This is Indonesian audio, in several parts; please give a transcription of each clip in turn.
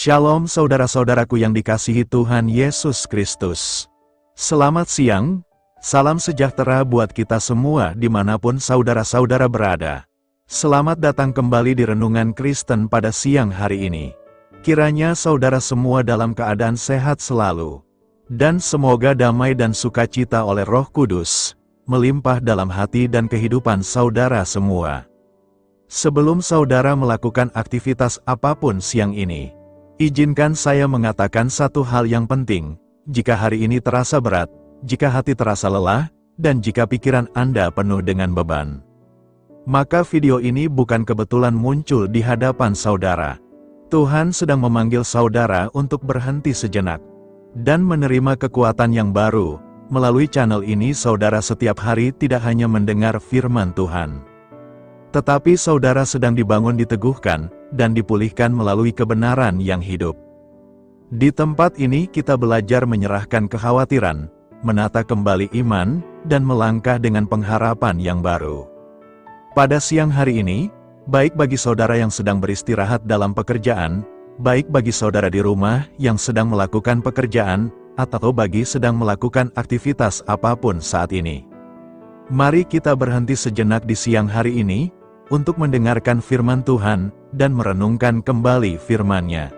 Shalom saudara-saudaraku yang dikasihi Tuhan Yesus Kristus. Selamat siang, salam sejahtera buat kita semua dimanapun saudara-saudara berada. Selamat datang kembali di Renungan Kristen pada siang hari ini. Kiranya saudara semua dalam keadaan sehat selalu. Dan semoga damai dan sukacita oleh Roh Kudus melimpah dalam hati dan kehidupan saudara semua. Sebelum saudara melakukan aktivitas apapun siang ini, izinkan saya mengatakan satu hal yang penting. Jika hari ini terasa berat, jika hati terasa lelah, dan jika pikiran Anda penuh dengan beban, maka video ini bukan kebetulan muncul di hadapan saudara. Tuhan sedang memanggil saudara untuk berhenti sejenak dan menerima kekuatan yang baru. Melalui channel ini saudara setiap hari tidak hanya mendengar firman Tuhan, tetapi saudara sedang dibangun, diteguhkan, dan dipulihkan melalui kebenaran yang hidup. Di tempat ini kita belajar menyerahkan kekhawatiran, menata kembali iman, dan melangkah dengan pengharapan yang baru. Pada siang hari ini, baik bagi saudara yang sedang beristirahat dalam pekerjaan, baik bagi saudara di rumah yang sedang melakukan pekerjaan, atau bagi sedang melakukan aktivitas apapun saat ini, mari kita berhenti sejenak di siang hari ini untuk mendengarkan firman Tuhan dan merenungkan kembali firman-Nya,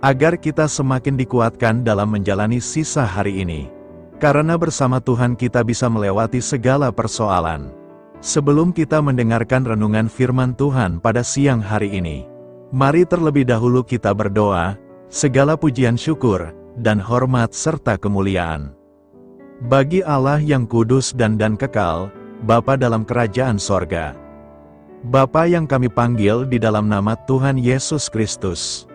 agar kita semakin dikuatkan dalam menjalani sisa hari ini. Karena bersama Tuhan kita bisa melewati segala persoalan. Sebelum kita mendengarkan renungan firman Tuhan pada siang hari ini, mari terlebih dahulu kita berdoa. Segala pujian, syukur, dan hormat serta kemuliaan bagi Allah yang kudus dan kekal, Bapa dalam kerajaan sorga. Bapa yang kami panggil di dalam nama Tuhan Yesus Kristus,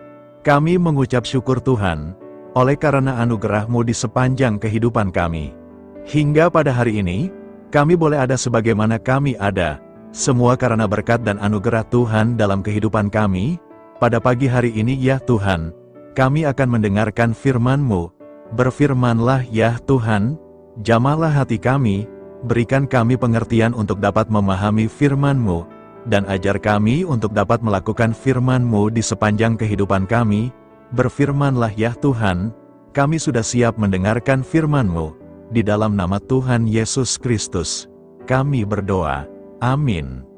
kami mengucap syukur Tuhan, oleh karena anugerah-Mu di sepanjang kehidupan kami. Hingga pada hari ini, kami boleh ada sebagaimana kami ada, semua karena berkat dan anugerah Tuhan dalam kehidupan kami. Pada pagi hari ini ya Tuhan, kami akan mendengarkan firman-Mu. Berfirmanlah ya Tuhan, jamahlah hati kami, berikan kami pengertian untuk dapat memahami firman-Mu, dan ajar kami untuk dapat melakukan firman-Mu di sepanjang kehidupan kami. Berfirmanlah ya Tuhan, kami sudah siap mendengarkan firman-Mu. Di dalam nama Tuhan Yesus Kristus, kami berdoa. Amin.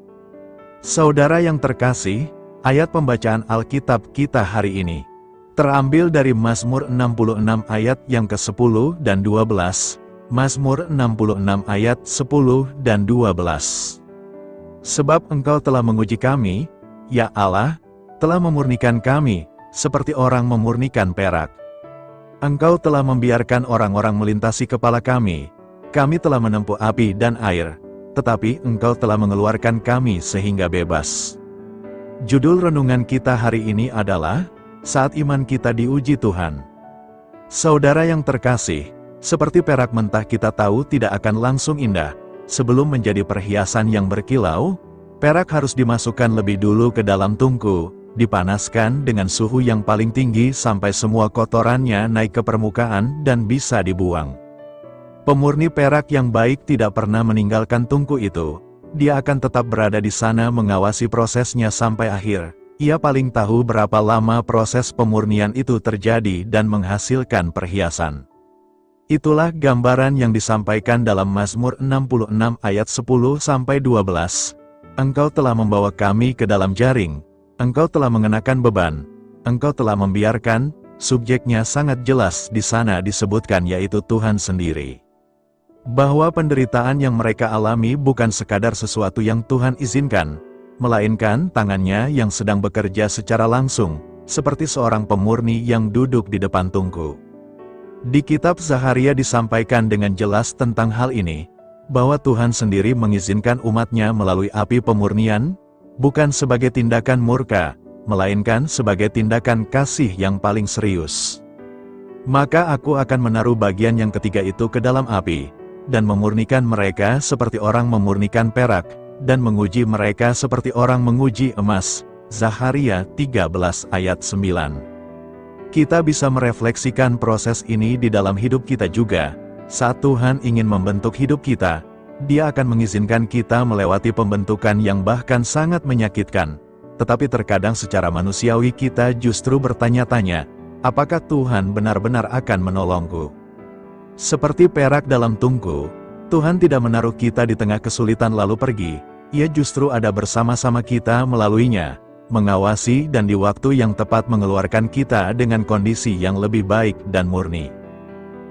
Saudara yang terkasih, ayat pembacaan Alkitab kita hari ini terambil dari Mazmur 66 ayat yang ke-10 dan 12. Mazmur 66 ayat 10 dan 12. Sebab Engkau telah menguji kami, ya Allah, telah memurnikan kami, seperti orang memurnikan perak. Engkau telah membiarkan orang-orang melintasi kepala kami. Kami telah menempuh api dan air, tetapi Engkau telah mengeluarkan kami sehingga bebas. Judul renungan kita hari ini adalah Saat Iman Kita Diuji Tuhan. Saudara yang terkasih, seperti perak mentah kita tahu tidak akan langsung indah. Sebelum menjadi perhiasan yang berkilau, perak harus dimasukkan lebih dulu ke dalam tungku, dipanaskan dengan suhu yang paling tinggi sampai semua kotorannya naik ke permukaan dan bisa dibuang. Pemurni perak yang baik tidak pernah meninggalkan tungku itu. Dia akan tetap berada di sana mengawasi prosesnya sampai akhir. Ia paling tahu berapa lama proses pemurnian itu terjadi dan menghasilkan perhiasan. Itulah gambaran yang disampaikan dalam Mazmur 66 ayat 10-12. Engkau telah membawa kami ke dalam jaring, Engkau telah mengenakan beban, Engkau telah membiarkan. Subjeknya sangat jelas di sana disebutkan, yaitu Tuhan sendiri. Bahwa penderitaan yang mereka alami bukan sekadar sesuatu yang Tuhan izinkan, melainkan tangan-Nya yang sedang bekerja secara langsung, seperti seorang pemurni yang duduk di depan tungku. Di kitab Zaharia disampaikan dengan jelas tentang hal ini, bahwa Tuhan sendiri mengizinkan umat-Nya melalui api pemurnian, bukan sebagai tindakan murka, melainkan sebagai tindakan kasih yang paling serius. Maka aku akan menaruh bagian yang ketiga itu ke dalam api, dan memurnikan mereka seperti orang memurnikan perak, dan menguji mereka seperti orang menguji emas. Zaharia 13 ayat 9. Kita bisa merefleksikan proses ini di dalam hidup kita juga. Saat Tuhan ingin membentuk hidup kita, Dia akan mengizinkan kita melewati pembentukan yang bahkan sangat menyakitkan, tetapi terkadang secara manusiawi kita justru bertanya-tanya, apakah Tuhan benar-benar akan menolongku? Seperti perak dalam tungku, Tuhan tidak menaruh kita di tengah kesulitan lalu pergi, Ia justru ada bersama-sama kita melaluinya, mengawasi dan di waktu yang tepat mengeluarkan kita dengan kondisi yang lebih baik dan murni.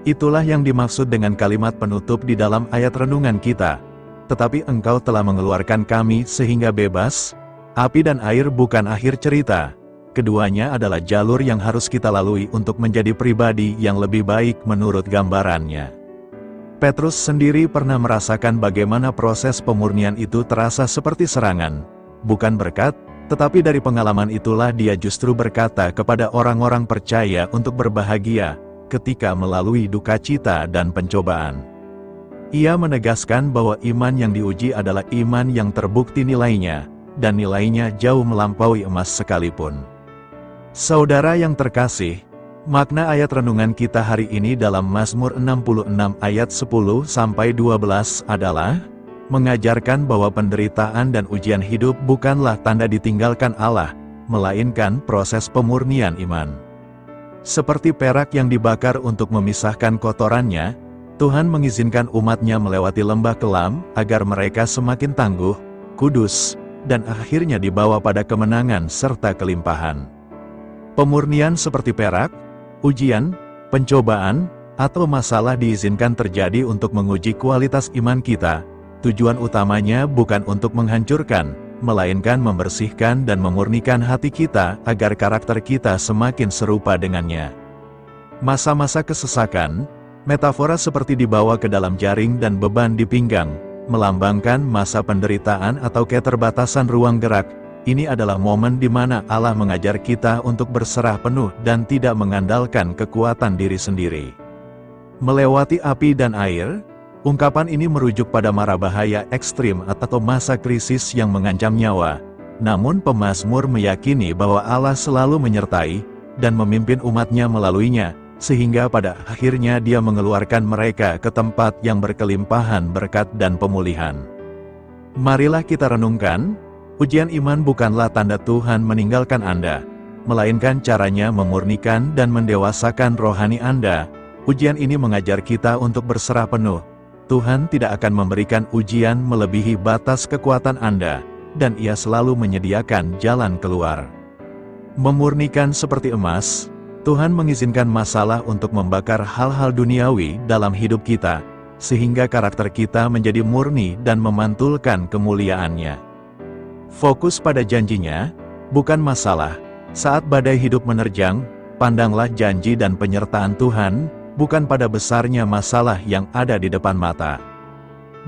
Itulah yang dimaksud dengan kalimat penutup di dalam ayat renungan kita. Tetapi Engkau telah mengeluarkan kami sehingga bebas. Api dan air bukan akhir cerita. Keduanya adalah jalur yang harus kita lalui untuk menjadi pribadi yang lebih baik menurut gambarannya. Petrus sendiri pernah merasakan bagaimana proses pemurnian itu terasa seperti serangan. Bukan berkat, tetapi dari pengalaman itulah dia justru berkata kepada orang-orang percaya untuk berbahagia ketika melalui duka cita dan pencobaan. Ia menegaskan bahwa iman yang diuji adalah iman yang terbukti nilainya, dan nilainya jauh melampaui emas sekalipun. Saudara yang terkasih, makna ayat renungan kita hari ini dalam Mazmur 66 ayat 10-12 adalah mengajarkan bahwa penderitaan dan ujian hidup bukanlah tanda ditinggalkan Allah, melainkan proses pemurnian iman. Seperti perak yang dibakar untuk memisahkan kotorannya, Tuhan mengizinkan umatnya melewati lembah kelam agar mereka semakin tangguh, kudus, dan akhirnya dibawa pada kemenangan serta kelimpahan. Pemurnian seperti perak, ujian, pencobaan, atau masalah diizinkan terjadi untuk menguji kualitas iman kita. Tujuan utamanya bukan untuk menghancurkan, melainkan membersihkan dan memurnikan hati kita agar karakter kita semakin serupa dengannya. Masa-masa kesesakan, metafora seperti dibawa ke dalam jaring dan beban di pinggang, melambangkan masa penderitaan atau keterbatasan ruang gerak. Ini adalah momen di mana Allah mengajar kita untuk berserah penuh dan tidak mengandalkan kekuatan diri sendiri. Melewati api dan air, ungkapan ini merujuk pada mara bahaya ekstrim atau masa krisis yang mengancam nyawa. Namun pemazmur meyakini bahwa Allah selalu menyertai dan memimpin umatnya melaluinya, sehingga pada akhirnya Dia mengeluarkan mereka ke tempat yang berkelimpahan berkat dan pemulihan. Marilah kita renungkan, ujian iman bukanlah tanda Tuhan meninggalkan Anda, melainkan caranya memurnikan dan mendewasakan rohani Anda. Ujian ini mengajar kita untuk berserah penuh. Tuhan tidak akan memberikan ujian melebihi batas kekuatan Anda, dan Ia selalu menyediakan jalan keluar. Memurnikan seperti emas, Tuhan mengizinkan masalah untuk membakar hal-hal duniawi dalam hidup kita, sehingga karakter kita menjadi murni dan memantulkan kemuliaan-Nya. Fokus pada janjinya, bukan masalah. Saat badai hidup menerjang, pandanglah janji dan penyertaan Tuhan, bukan pada besarnya masalah yang ada di depan mata.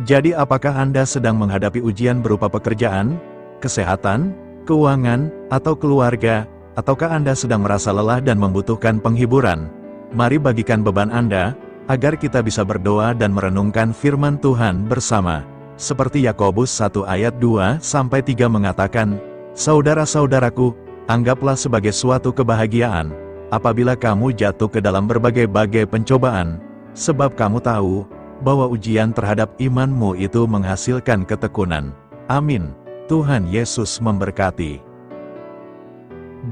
Jadi apakah Anda sedang menghadapi ujian berupa pekerjaan, kesehatan, keuangan, atau keluarga? Ataukah Anda sedang merasa lelah dan membutuhkan penghiburan? Mari bagikan beban Anda, agar kita bisa berdoa dan merenungkan firman Tuhan bersama. Seperti Yakobus 1 ayat 2-3 mengatakan, "Saudara-saudaraku, anggaplah sebagai suatu kebahagiaan, apabila kamu jatuh ke dalam berbagai-bagai pencobaan, sebab kamu tahu, bahwa ujian terhadap imanmu itu menghasilkan ketekunan." Amin. Tuhan Yesus memberkati.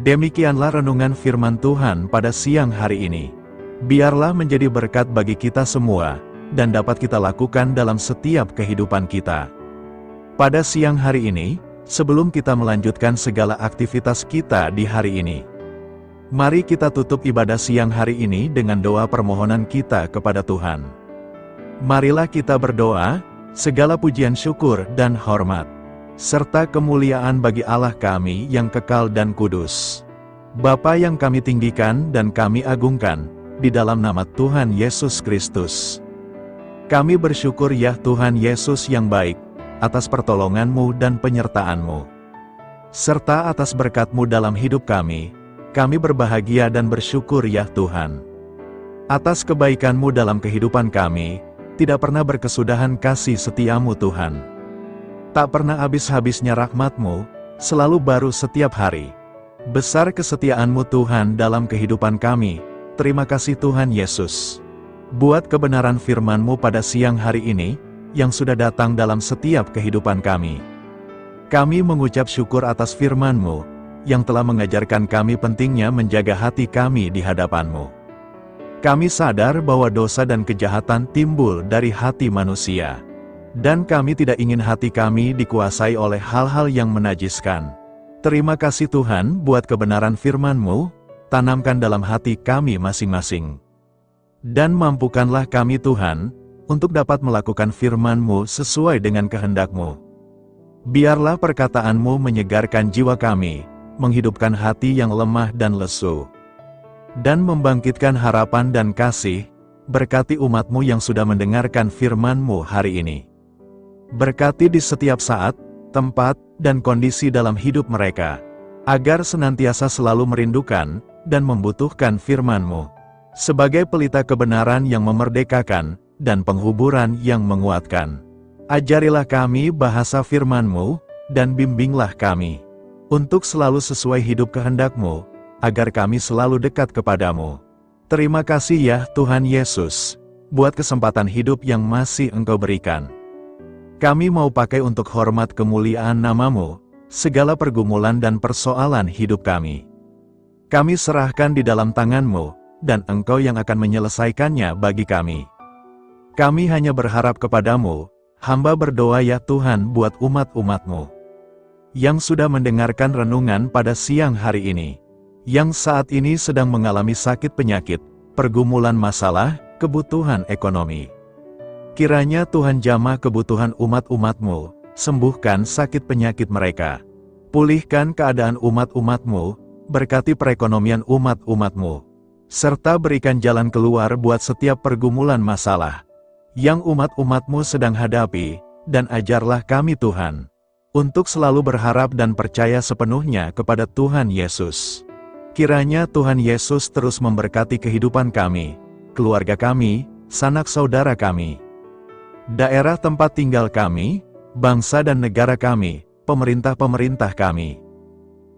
Demikianlah renungan firman Tuhan pada siang hari ini. Biarlah menjadi berkat bagi kita semua, dan dapat kita lakukan dalam setiap kehidupan kita. Pada siang hari ini, sebelum kita melanjutkan segala aktivitas kita di hari ini, mari kita tutup ibadah siang hari ini dengan doa permohonan kita kepada Tuhan. Marilah kita berdoa, segala pujian syukur dan hormat, serta kemuliaan bagi Allah kami yang kekal dan kudus. Bapa yang kami tinggikan dan kami agungkan, di dalam nama Tuhan Yesus Kristus. Kami bersyukur ya Tuhan Yesus yang baik, atas pertolongan-Mu dan penyertaan-Mu. Serta atas berkat-Mu dalam hidup kami berbahagia dan bersyukur ya Tuhan. Atas kebaikan-Mu dalam kehidupan kami, tidak pernah berkesudahan kasih setia-Mu Tuhan. Tak pernah habis-habisnya rahmat-Mu, selalu baru setiap hari. Besar kesetiaan-Mu Tuhan dalam kehidupan kami. Terima kasih Tuhan Yesus. Buat kebenaran firman-Mu pada siang hari ini, yang sudah datang dalam setiap kehidupan kami. Kami mengucap syukur atas firman-Mu, yang telah mengajarkan kami pentingnya menjaga hati kami di hadapan-Mu. Kami sadar bahwa dosa dan kejahatan timbul dari hati manusia. Dan kami tidak ingin hati kami dikuasai oleh hal-hal yang menajiskan. Terima kasih Tuhan buat kebenaran firman-Mu, tanamkan dalam hati kami masing-masing. Dan mampukanlah kami Tuhan, untuk dapat melakukan firman-Mu sesuai dengan kehendak-Mu. Biarlah perkataan-Mu menyegarkan jiwa kami, menghidupkan hati yang lemah dan lesu, dan membangkitkan harapan dan kasih. Berkati umat-Mu yang sudah mendengarkan firman-Mu hari ini. Berkati di setiap saat, tempat, dan kondisi dalam hidup mereka, agar senantiasa selalu merindukan dan membutuhkan firman-Mu, sebagai pelita kebenaran yang memerdekakan, dan penghuburan yang menguatkan. Ajarilah kami bahasa firman-Mu, dan bimbinglah kami, untuk selalu sesuai hidup kehendak-Mu, agar kami selalu dekat kepadamu. Terima kasih ya Tuhan Yesus, buat kesempatan hidup yang masih Engkau berikan. Kami mau pakai untuk hormat kemuliaan nama-Mu, segala pergumulan dan persoalan hidup kami. Kami serahkan di dalam tangan-Mu, dan Engkau yang akan menyelesaikannya bagi kami. Kami hanya berharap kepadamu. Hamba berdoa ya Tuhan buat umat-umat-Mu, yang sudah mendengarkan renungan pada siang hari ini, yang saat ini sedang mengalami sakit penyakit, pergumulan masalah, kebutuhan ekonomi. Kiranya Tuhan jamah kebutuhan umat-umat-Mu, sembuhkan sakit penyakit mereka. Pulihkan keadaan umat-umat-Mu, berkati perekonomian umat-umat-Mu, serta berikan jalan keluar buat setiap pergumulan masalah yang umat-umat-Mu sedang hadapi, dan ajarlah kami Tuhan, untuk selalu berharap dan percaya sepenuhnya kepada Tuhan Yesus. Kiranya Tuhan Yesus terus memberkati kehidupan kami, keluarga kami, sanak saudara kami, daerah tempat tinggal kami, bangsa dan negara kami, pemerintah-pemerintah kami.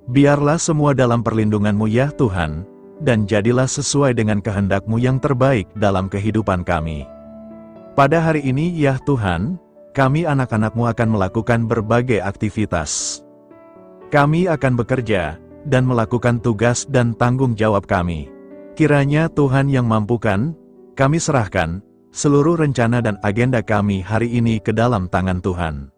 Biarlah semua dalam perlindungan-Mu ya Tuhan, dan jadilah sesuai dengan kehendak-Mu yang terbaik dalam kehidupan kami. Pada hari ini ya Tuhan, kami anak-anak-Mu akan melakukan berbagai aktivitas. Kami akan bekerja, dan melakukan tugas dan tanggung jawab kami. Kiranya Tuhan yang mampukan, kami serahkan, seluruh rencana dan agenda kami hari ini ke dalam tangan Tuhan.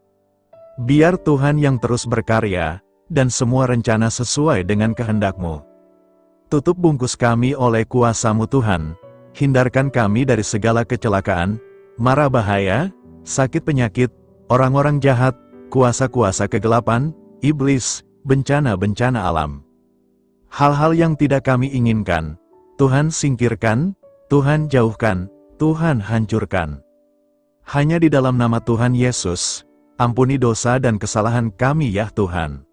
Biar Tuhan yang terus berkarya, dan semua rencana sesuai dengan kehendak-Mu. Tutup bungkus kami oleh kuasa-Mu Tuhan, hindarkan kami dari segala kecelakaan, mara bahaya, sakit penyakit, orang-orang jahat, kuasa-kuasa kegelapan, iblis, bencana-bencana alam. Hal-hal yang tidak kami inginkan, Tuhan singkirkan, Tuhan jauhkan, Tuhan hancurkan. Hanya di dalam nama Tuhan Yesus, ampuni dosa dan kesalahan kami ya Tuhan.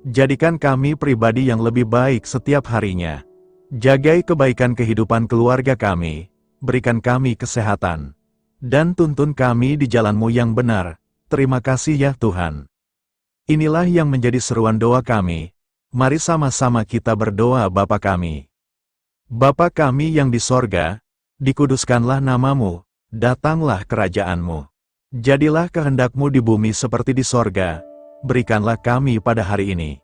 Jadikan kami pribadi yang lebih baik setiap harinya. Jagai kebaikan kehidupan keluarga kami, berikan kami kesehatan, dan tuntun kami di jalan-Mu yang benar. Terima kasih ya Tuhan. Inilah yang menjadi seruan doa kami. Mari sama-sama kita berdoa Bapa kami. Bapa kami yang di sorga, dikuduskanlah nama-Mu, datanglah kerajaan-Mu. Jadilah kehendak-Mu di bumi seperti di sorga. Berikanlah kami pada hari ini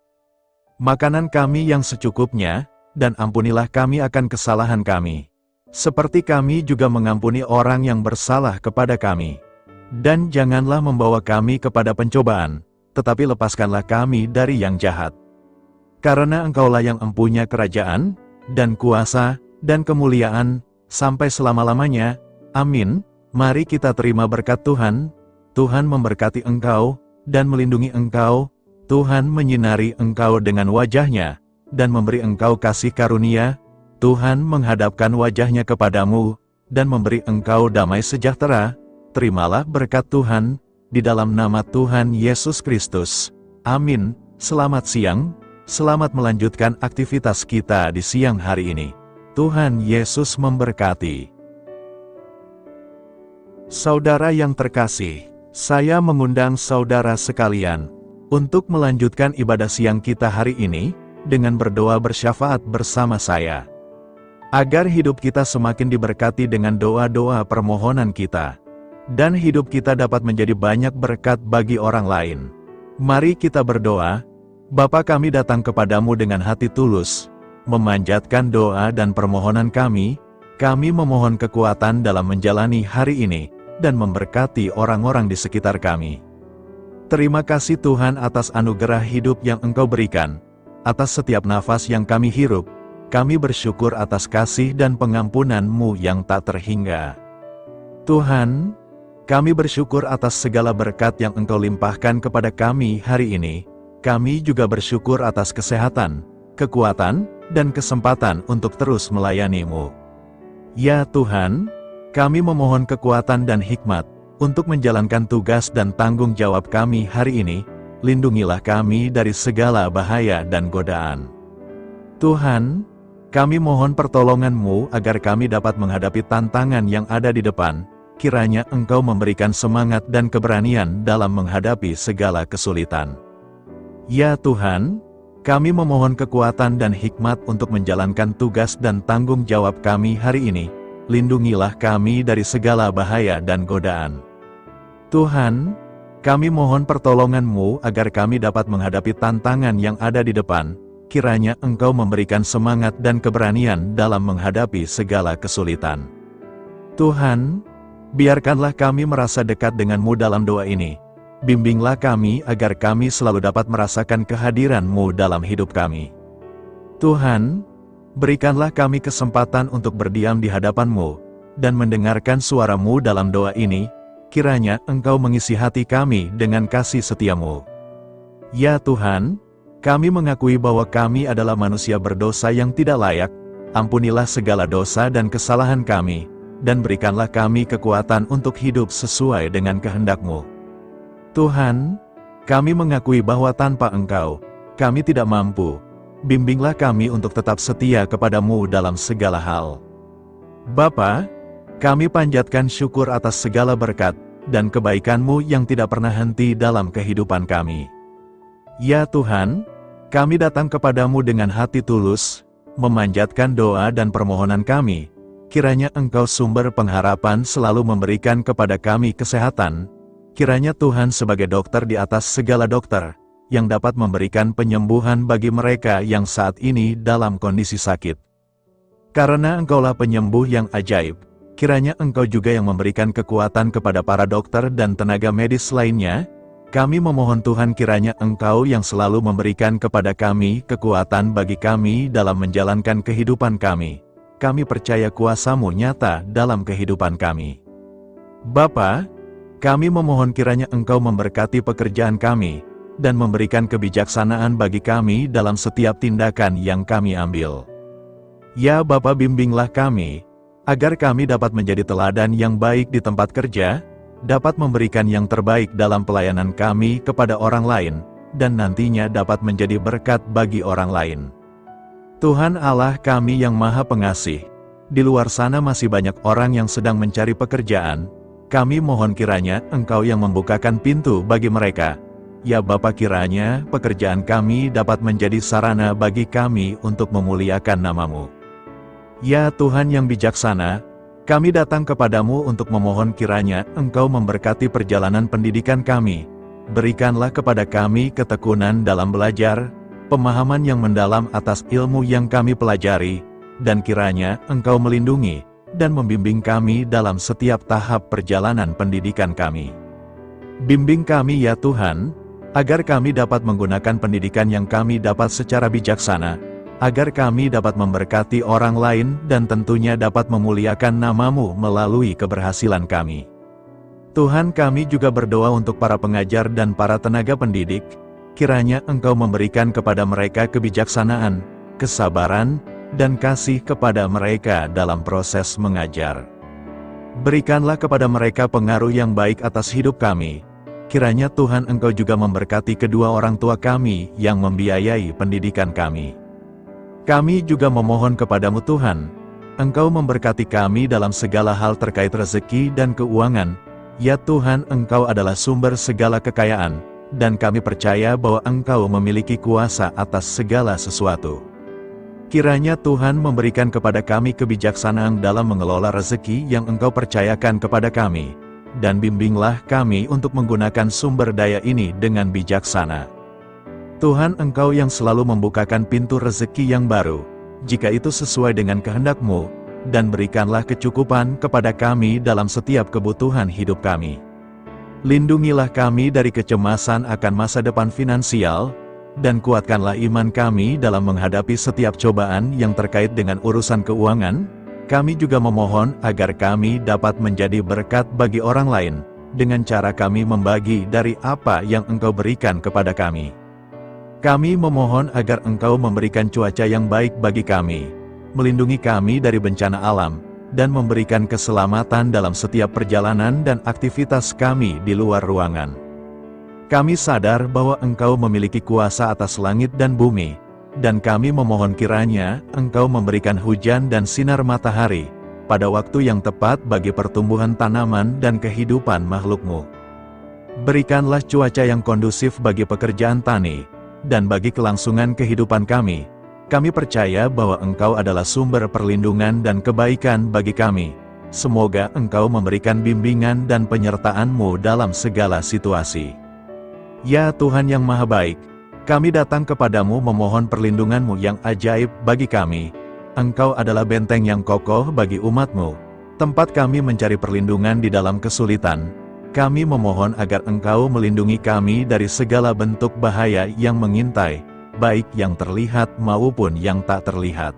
makanan kami yang secukupnya, dan ampunilah kami akan kesalahan kami, seperti kami juga mengampuni orang yang bersalah kepada kami. Dan janganlah membawa kami kepada pencobaan, tetapi lepaskanlah kami dari yang jahat. Karena Engkaulah yang empunya kerajaan, dan kuasa, dan kemuliaan, sampai selama-lamanya. Amin. Mari kita terima berkat Tuhan. Tuhan memberkati engkau, dan melindungi engkau. Tuhan menyinari engkau dengan wajah-Nya, dan memberi engkau kasih karunia. Tuhan menghadapkan wajah-Nya kepadamu, dan memberi engkau damai sejahtera. Terimalah berkat Tuhan, di dalam nama Tuhan Yesus Kristus. Amin. Selamat siang, selamat melanjutkan aktivitas kita di siang hari ini. Tuhan Yesus memberkati. Saudara yang terkasih, saya mengundang saudara sekalian, untuk melanjutkan ibadah siang kita hari ini, dengan berdoa bersyafaat bersama saya. Agar hidup kita semakin diberkati dengan doa-doa permohonan kita, dan hidup kita dapat menjadi banyak berkat bagi orang lain. Mari kita berdoa. Bapa, kami datang kepadamu dengan hati tulus, memanjatkan doa dan permohonan kami memohon kekuatan dalam menjalani hari ini, dan memberkati orang-orang di sekitar kami. Terima kasih Tuhan atas anugerah hidup yang Engkau berikan, atas setiap nafas yang kami hirup. Kami bersyukur atas kasih dan pengampunan-Mu yang tak terhingga. Tuhan, kami bersyukur atas segala berkat yang Engkau limpahkan kepada kami hari ini. Kami juga bersyukur atas kesehatan, kekuatan, dan kesempatan untuk terus melayani-Mu. Ya Tuhan, kami memohon kekuatan dan hikmat untuk menjalankan tugas dan tanggung jawab kami hari ini. Lindungilah kami dari segala bahaya dan godaan. Tuhan, kami mohon pertolongan-Mu agar kami dapat menghadapi tantangan yang ada di depan. Kiranya Engkau memberikan semangat dan keberanian dalam menghadapi segala kesulitan. Ya Tuhan, kami memohon kekuatan dan hikmat untuk menjalankan tugas dan tanggung jawab kami hari ini. Lindungilah kami dari segala bahaya dan godaan. Tuhan, kami mohon pertolongan-Mu agar kami dapat menghadapi tantangan yang ada di depan. Kiranya Engkau memberikan semangat dan keberanian dalam menghadapi segala kesulitan. Tuhan, biarkanlah kami merasa dekat dengan-Mu dalam doa ini. Bimbinglah kami agar kami selalu dapat merasakan kehadiran-Mu dalam hidup kami. Tuhan, berikanlah kami kesempatan untuk berdiam di hadapan-Mu, dan mendengarkan suara-Mu dalam doa ini. Kiranya Engkau mengisi hati kami dengan kasih setia-Mu. Ya Tuhan, kami mengakui bahwa kami adalah manusia berdosa yang tidak layak. Ampunilah segala dosa dan kesalahan kami, dan berikanlah kami kekuatan untuk hidup sesuai dengan kehendak-Mu. Tuhan, kami mengakui bahwa tanpa Engkau, kami tidak mampu. Bimbinglah kami untuk tetap setia kepada-Mu dalam segala hal. Bapa, kami panjatkan syukur atas segala berkat dan kebaikan-Mu yang tidak pernah henti dalam kehidupan kami. Ya Tuhan, kami datang kepada-Mu dengan hati tulus, memanjatkan doa dan permohonan kami. Kiranya Engkau sumber pengharapan selalu memberikan kepada kami kesehatan. Kiranya Tuhan sebagai dokter di atas segala dokter, yang dapat memberikan penyembuhan bagi mereka yang saat ini dalam kondisi sakit. Karena Engkaulah penyembuh yang ajaib, kiranya Engkau juga yang memberikan kekuatan kepada para dokter dan tenaga medis lainnya. Kami memohon Tuhan, kiranya Engkau yang selalu memberikan kepada kami kekuatan bagi kami dalam menjalankan kehidupan kami. Kami percaya kuasa-Mu nyata dalam kehidupan kami. Bapa, kami memohon kiranya Engkau memberkati pekerjaan kami, dan memberikan kebijaksanaan bagi kami dalam setiap tindakan yang kami ambil. Ya Bapa, bimbinglah kami, agar kami dapat menjadi teladan yang baik di tempat kerja, dapat memberikan yang terbaik dalam pelayanan kami kepada orang lain, dan nantinya dapat menjadi berkat bagi orang lain. Tuhan Allah kami yang Maha Pengasih, di luar sana masih banyak orang yang sedang mencari pekerjaan. Kami mohon kiranya Engkau yang membukakan pintu bagi mereka. Ya Bapa, kiranya pekerjaan kami dapat menjadi sarana bagi kami untuk memuliakan nama-Mu. Ya Tuhan yang bijaksana, kami datang kepadamu untuk memohon kiranya Engkau memberkati perjalanan pendidikan kami. Berikanlah kepada kami ketekunan dalam belajar, pemahaman yang mendalam atas ilmu yang kami pelajari, dan kiranya Engkau melindungi dan membimbing kami dalam setiap tahap perjalanan pendidikan kami. Bimbing kami ya Tuhan, agar kami dapat menggunakan pendidikan yang kami dapat secara bijaksana, agar kami dapat memberkati orang lain dan tentunya dapat memuliakan nama-Mu melalui keberhasilan kami. Tuhan, kami juga berdoa untuk para pengajar dan para tenaga pendidik, kiranya Engkau memberikan kepada mereka kebijaksanaan, kesabaran, dan kasih kepada mereka dalam proses mengajar. Berikanlah kepada mereka pengaruh yang baik atas hidup kami. Kiranya Tuhan Engkau juga memberkati kedua orang tua kami yang membiayai pendidikan kami. Kami juga memohon kepadamu Tuhan, Engkau memberkati kami dalam segala hal terkait rezeki dan keuangan. Ya Tuhan, Engkau adalah sumber segala kekayaan, dan kami percaya bahwa Engkau memiliki kuasa atas segala sesuatu. Kiranya Tuhan memberikan kepada kami kebijaksanaan dalam mengelola rezeki yang Engkau percayakan kepada kami, dan bimbinglah kami untuk menggunakan sumber daya ini dengan bijaksana. Tuhan, Engkau yang selalu membukakan pintu rezeki yang baru, jika itu sesuai dengan kehendak-Mu, dan berikanlah kecukupan kepada kami dalam setiap kebutuhan hidup kami. Lindungilah kami dari kecemasan akan masa depan finansial, dan kuatkanlah iman kami dalam menghadapi setiap cobaan yang terkait dengan urusan keuangan. Kami juga memohon agar kami dapat menjadi berkat bagi orang lain, dengan cara kami membagi dari apa yang Engkau berikan kepada kami. Kami memohon agar Engkau memberikan cuaca yang baik bagi kami, melindungi kami dari bencana alam, dan memberikan keselamatan dalam setiap perjalanan dan aktivitas kami di luar ruangan. Kami sadar bahwa Engkau memiliki kuasa atas langit dan bumi, dan kami memohon kiranya Engkau memberikan hujan dan sinar matahari pada waktu yang tepat bagi pertumbuhan tanaman dan kehidupan makhluk-Mu. Berikanlah cuaca yang kondusif bagi pekerjaan tani, dan bagi kelangsungan kehidupan kami. Kami percaya bahwa Engkau adalah sumber perlindungan dan kebaikan bagi kami. Semoga Engkau memberikan bimbingan dan penyertaan-Mu dalam segala situasi. Ya Tuhan yang Maha Baik, kami datang kepadamu memohon perlindungan-Mu yang ajaib bagi kami. Engkau adalah benteng yang kokoh bagi umat-Mu, tempat kami mencari perlindungan di dalam kesulitan. Kami memohon agar Engkau melindungi kami dari segala bentuk bahaya yang mengintai, baik yang terlihat maupun yang tak terlihat.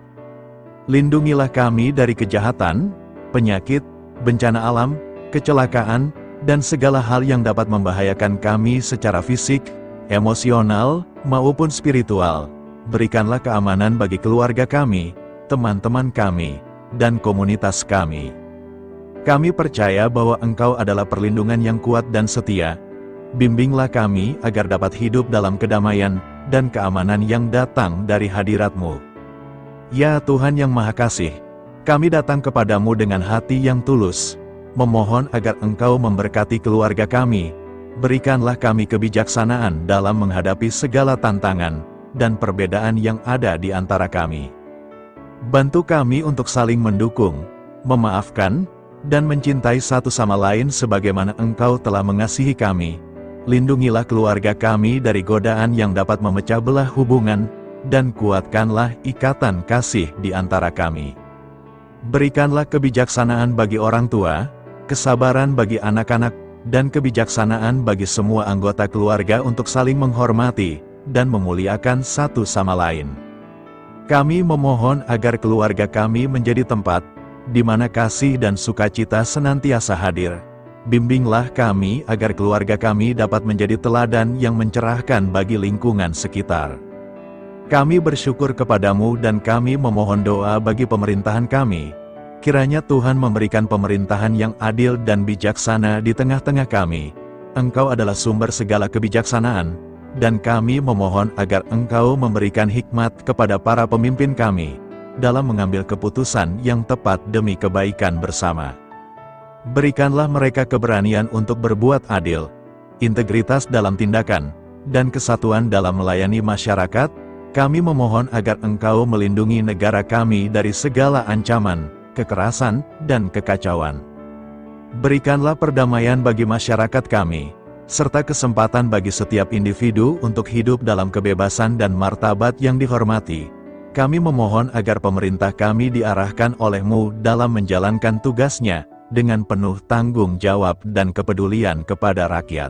Lindungilah kami dari kejahatan, penyakit, bencana alam, kecelakaan, dan segala hal yang dapat membahayakan kami secara fisik, emosional, maupun spiritual. Berikanlah keamanan bagi keluarga kami, teman-teman kami, dan komunitas kami. Kami percaya bahwa Engkau adalah perlindungan yang kuat dan setia. Bimbinglah kami agar dapat hidup dalam kedamaian dan keamanan yang datang dari hadirat-Mu. Ya Tuhan yang Maha Kasih, kami datang kepadamu dengan hati yang tulus, memohon agar Engkau memberkati keluarga kami. Berikanlah kami kebijaksanaan dalam menghadapi segala tantangan dan perbedaan yang ada di antara kami. Bantu kami untuk saling mendukung, memaafkan, dan mencintai satu sama lain sebagaimana Engkau telah mengasihi kami. Lindungilah keluarga kami dari godaan yang dapat memecah belah hubungan, dan kuatkanlah ikatan kasih di antara kami. Berikanlah kebijaksanaan bagi orang tua, kesabaran bagi anak-anak, dan kebijaksanaan bagi semua anggota keluarga untuk saling menghormati dan memuliakan satu sama lain. Kami memohon agar keluarga kami menjadi tempat di mana kasih dan sukacita senantiasa hadir. Bimbinglah kami agar keluarga kami dapat menjadi teladan yang mencerahkan bagi lingkungan sekitar. Kami bersyukur kepadamu dan kami memohon doa bagi pemerintahan kami. Kiranya Tuhan memberikan pemerintahan yang adil dan bijaksana di tengah-tengah kami. Engkau adalah sumber segala kebijaksanaan, dan kami memohon agar Engkau memberikan hikmat kepada para pemimpin kami dalam mengambil keputusan yang tepat demi kebaikan bersama. Berikanlah mereka keberanian untuk berbuat adil, integritas dalam tindakan, dan kesatuan dalam melayani masyarakat. Kami memohon agar Engkau melindungi negara kami dari segala ancaman, kekerasan, dan kekacauan. Berikanlah perdamaian bagi masyarakat kami, serta kesempatan bagi setiap individu untuk hidup dalam kebebasan dan martabat yang dihormati. Kami memohon agar pemerintah kami diarahkan oleh-Mu dalam menjalankan tugasnya dengan penuh tanggung jawab dan kepedulian kepada rakyat.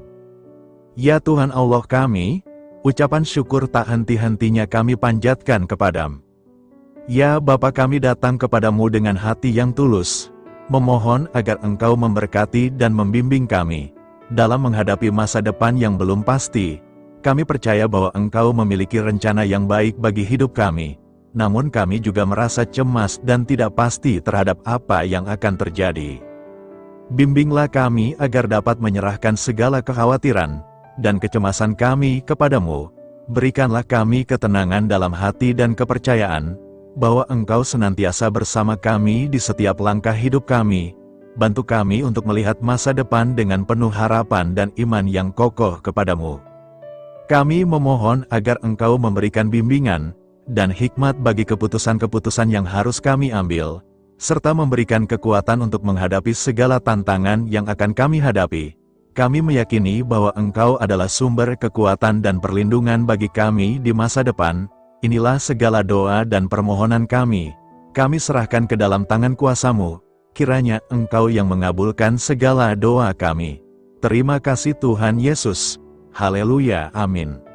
Ya Tuhan Allah kami, ucapan syukur tak henti-hentinya kami panjatkan kepadamu. Ya Bapa, kami datang kepadamu dengan hati yang tulus, memohon agar Engkau memberkati dan membimbing kami dalam menghadapi masa depan yang belum pasti. Kami percaya bahwa Engkau memiliki rencana yang baik bagi hidup kami. Namun kami juga merasa cemas dan tidak pasti terhadap apa yang akan terjadi. Bimbinglah kami agar dapat menyerahkan segala kekhawatiran dan kecemasan kami kepadamu. Berikanlah kami ketenangan dalam hati dan kepercayaan bahwa Engkau senantiasa bersama kami di setiap langkah hidup kami. Bantu kami untuk melihat masa depan dengan penuh harapan dan iman yang kokoh kepadamu. Kami memohon agar Engkau memberikan bimbingan dan hikmat bagi keputusan-keputusan yang harus kami ambil, serta memberikan kekuatan untuk menghadapi segala tantangan yang akan kami hadapi. Kami meyakini bahwa Engkau adalah sumber kekuatan dan perlindungan bagi kami di masa depan. Inilah segala doa dan permohonan kami. Kami serahkan ke dalam tangan kuasa-Mu. Kiranya Engkau yang mengabulkan segala doa kami. Terima kasih Tuhan Yesus. Haleluya, amin.